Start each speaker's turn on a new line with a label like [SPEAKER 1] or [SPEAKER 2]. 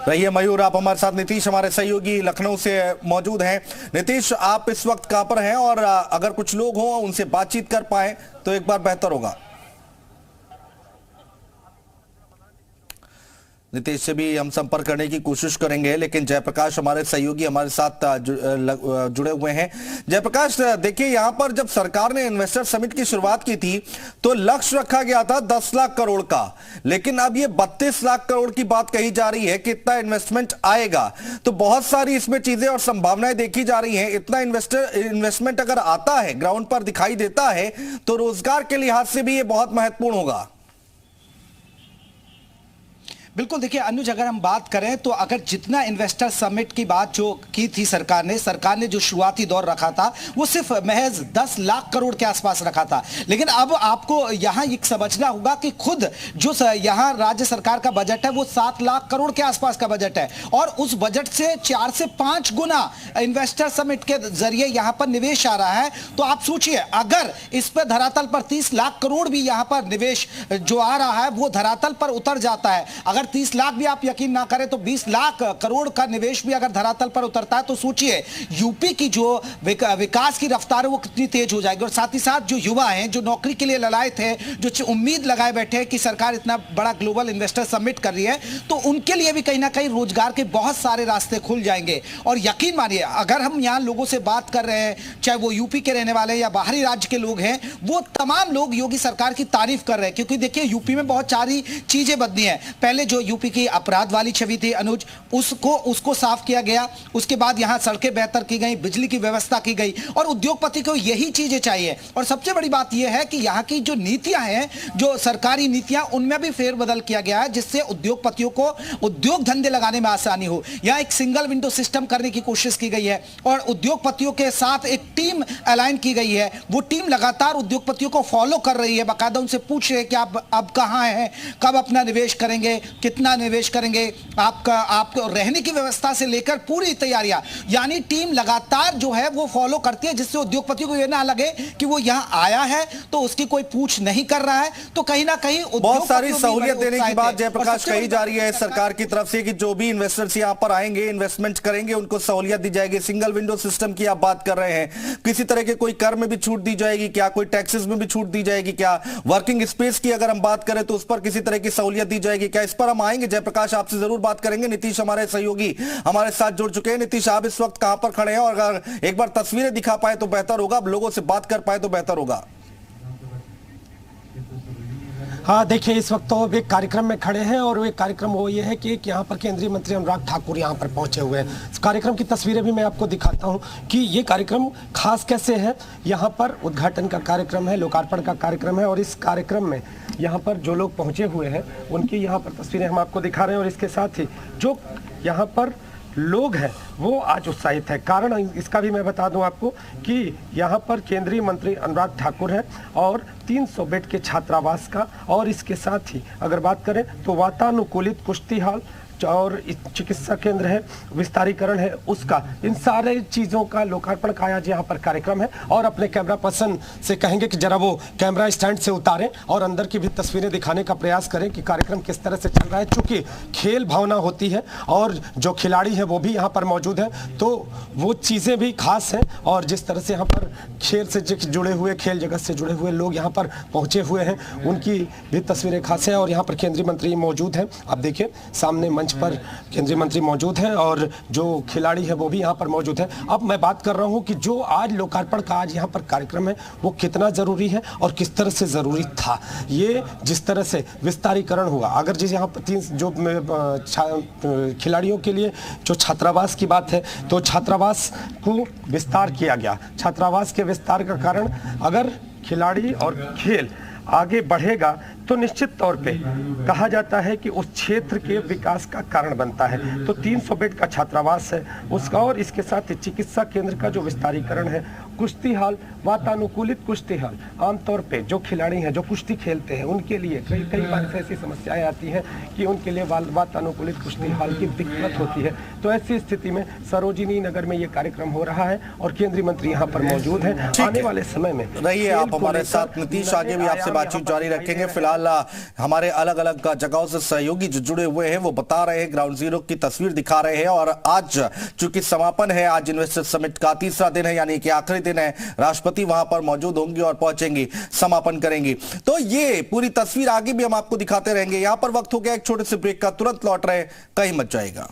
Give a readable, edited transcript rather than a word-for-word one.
[SPEAKER 1] रहिए मयूर, आप हमारे साथ। नीतीश हमारे सहयोगी लखनऊ से मौजूद हैं। नीतीश, आप इस वक्त कहां पर हैं और अगर कुछ लोग हों उनसे बातचीत कर पाए तो एक बार बेहतर होगा। नीतीश से भी हम संपर्क करने की कोशिश करेंगे, लेकिन जयप्रकाश हमारे सहयोगी हमारे साथ जुड़े हुए हैं। जयप्रकाश, देखिए यहां पर जब सरकार ने इन्वेस्टर समिट की शुरुआत की थी तो लक्ष्य रखा गया था 10 लाख करोड़ का, लेकिन अब ये 32 लाख करोड़ की बात कही जा रही है कि इतना इन्वेस्टमेंट आएगा। तो बहुत सारी इसमें चीजें और संभावनाएं देखी जा रही हैं। इतना इन्वेस्टमेंट अगर आता है, ग्राउंड पर दिखाई देता है, तो रोजगार के लिहाज से भी ये बहुत महत्वपूर्ण होगा।
[SPEAKER 2] बिल्कुल, देखिए अनुज, अगर हम बात करें तो अगर जितना इन्वेस्टर समिट की बात जो की थी सरकार ने जो शुरुआती दौर रखा था वो सिर्फ महज 10 लाख करोड़ के आसपास रखा था। लेकिन अब आपको यहां ये समझना होगा कि खुद जो यहां राज्य सरकार का बजट है वो 7 लाख करोड़ के आसपास का बजट है, और उस बजट से 4 से 5 गुना इन्वेस्टर समिट के जरिए यहां पर निवेश आ रहा है। तो आप सोचिए, अगर इस पर धरातल पर 30 लाख करोड़ भी यहां पर निवेश जो आ रहा है वो धरातल पर उतर जाता है, अगर 30 लाख भी आप यकीन ना करें तो 20 लाख करोड़ का निवेश भी अगर धरातल पर उतरता है तो सोचिए यूपी की जो विकास की रफ्तार है वो कितनी तेज हो जाएगी। और साथ ही साथ जो युवा हैं, जो नौकरी के लिए ललायत थे, जो उम्मीद लगाए बैठे हैं कि सरकार इतना बड़ा ग्लोबल इन्वेस्टर समिट कर रही है, तो उनके लिए भी कहीं ना कहीं रोजगार के बहुत सारे रास्ते खुल जाएंगे। और यकीन मानिए, अगर हम यहां लोगों से बात कर रहे हैं, चाहे वो यूपी के रहने वाले या बाहरी राज्य के लोग हैं, वो तमाम लोग योगी सरकार की तारीफ कर रहे हैं। क्योंकि देखिए यूपी में बहुत सारी चीजें बदली हैं। पहले जो यूपी की अपराध वाली छवि थी अनुज, उसको साफ किया गया। उसके बाद यहां सड़कें बेहतर की गई, बिजली की व्यवस्था की गई, और उद्योगपति को यही चीजें चाहिए। और सबसे बड़ी बात यह है कि यहां की जो नीतियां हैं, जो सरकारी नीतियां, उनमें भी फेरबदल किया गया है, जिससे उद्योगपतियों को उद्योग धंधे लगाने में आसानी हो। यहां एक सिंगल विंडो सिस्टम करने की कोशिश की गई है और उद्योगपतियों के साथ एक टीम अलाइन की गई है। वो टीम लगातार उद्योगपतियों को फॉलो कर रही है, बाकायदा उनसे पूछ रहे हैं कि आप अब कहां हैं, कब अपना निवेश करेंगे, कितना निवेश करेंगे, आपको रहने की व्यवस्था से लेकर पूरी तैयारियां, यानी टीम लगातार जो है वो फॉलो करती है, जिससे उद्योगपतियों को यह ना लगे कि वो यहां आया है तो उसकी कोई पूछ नहीं कर रहा है। तो कहीं ना कहीं
[SPEAKER 1] बहुत सारी सहूलियत देने की बात जयप्रकाश कही जा रही है सरकार की तरफ से कि जो भी इन्वेस्टर्स यहां पर आएंगे, इन्वेस्टमेंट करेंगे, उनको सहूलियत दी जाएगी। सिंगल विंडो सिस्टम की आप बात कर रहे हैं, किसी तरह के कोई कर में भी छूट दी जाएगी क्या, कोई टैक्सेस में भी छूट दी जाएगी क्या, वर्किंग स्पेस की अगर हम बात करें तो उस पर किसी तरह की सहूलियत दी जाएगी क्या, इस पर हम आएंगे। जयप्रकाश, आपसे जरूर बात करेंगे। नीतीश हमारे सहयोगी हमारे साथ जुड़ चुके हैं। नीतीश, आप इस वक्त कहां पर खड़े हैं और अगर एक बार तस्वीरें दिखा पाए तो बेहतर होगा, लोगों से बात कर पाए तो बेहतर होगा।
[SPEAKER 3] हाँ, देखिए इस वक्त तो एक कार्यक्रम में खड़े हैं और एक कार्यक्रम वो ये है कि यहाँ पर केंद्रीय मंत्री अनुराग ठाकुर यहाँ पर पहुँचे हुए हैं। इस कार्यक्रम की तस्वीरें भी मैं आपको दिखाता हूँ कि ये कार्यक्रम खास कैसे है। यहाँ पर उद्घाटन का कार्यक्रम है, लोकार्पण का कार्यक्रम है, और इस कार्यक्रम में यहाँ पर जो लोग पहुँचे हुए हैं उनकी यहाँ पर तस्वीरें हम आपको दिखा रहे हैं। और इसके साथ ही जो यहाँ पर लोग हैं वो आज उत्साहित है। कारण इसका भी मैं बता दूं आपको कि यहाँ पर केंद्रीय मंत्री अनुराग ठाकुर हैं और 300 बेड के छात्रावास का, और इसके साथ ही अगर बात करें तो वातानुकूलित कुश्ती हॉल और चिकित्सा केंद्र है, विस्तारीकरण है उसका, इन सारे चीज़ों का लोकार्पण का आज यहाँ पर कार्यक्रम है। और अपने कैमरा पर्सन से कहेंगे कि जरा वो कैमरा स्टैंड से उतारें और अंदर की भी तस्वीरें दिखाने का प्रयास करें कि कार्यक्रम किस तरह से चल रहा है। चूँकि खेल भावना होती है और जो खिलाड़ी हैं वो भी यहाँ पर मौजूद हैं, तो वो चीज़ें भी खास हैं। और जिस तरह से यहाँ पर खेल से जुड़े हुए, खेल जगत से जुड़े हुए लोग यहाँ पर पहुँचे हुए हैं, उनकी भी तस्वीरें खास हैं। और यहाँ पर केंद्रीय मंत्री मौजूद हैं, आप देखिए सामने मंच पर केंद्रीय मंत्री मौजूद हैं और जो खिलाड़ी है वो भी यहाँ पर मौजूद है। अब मैं बात कर रहा हूँ कि जो आज लोकार्पण का आज यहाँ पर कार्यक्रम है वो कितना ज़रूरी है और किस तरह से ज़रूरी था। ये जिस तरह से विस्तारीकरण हुआ, अगर जिस यहाँ पर 3 जो खिलाड़ियों के लिए जो छात्रावास की बात है, तो छात्रावास को विस्तार किया गया। छात्रावास के विस्तार का कारण, अगर खिलाड़ी और खेल आगे बढ़ेगा तो निश्चित तौर पे कहा जाता है कि उस क्षेत्र के विकास का कारण बनता है। तो 300 बेड का छात्रावास है उसका, और इसके साथ चिकित्सा केंद्र का जो विस्तारीकरण है, कुश्ती हॉल, वातानुकूलित कुश्ती हॉल। आमतौर पे जो खिलाड़ी हैं, जो कुश्ती खेलते हैं, उनके लिए कई बार ऐसी समस्याएं आती हैं कि उनके लिए वातानुकूलित कुश्ती हॉल की दिक्कत होती है। तो ऐसी स्थिति में सरोजिनी नगर में ये कार्यक्रम हो रहा है और केंद्रीय मंत्री यहाँ पर मौजूद है। आने वाले समय में
[SPEAKER 1] रहिए आप हमारे साथ नीतीश, आगे भी आपसे बातचीत जारी रखेंगे। फिलहाल फिलहाल हमारे अलग अलग जगहों से सहयोगी जो जुड़े हुए हैं वो बता रहे हैं, ग्राउंड जीरो की तस्वीर दिखा रहे हैं। और आज चूंकि समापन है, आज इन्वेस्टर समिट का तीसरा दिन है, यानी कि आखिरी दिन है, राष्ट्रपति वहां पर मौजूद होंगी और पहुंचेंगी, समापन करेंगी। तो ये पूरी तस्वीर आगे भी हम आपको दिखाते रहेंगे। यहां पर वक्त हो गया एक छोटे से ब्रेक का, तुरंत लौट रहे, कहीं मत जाएगा।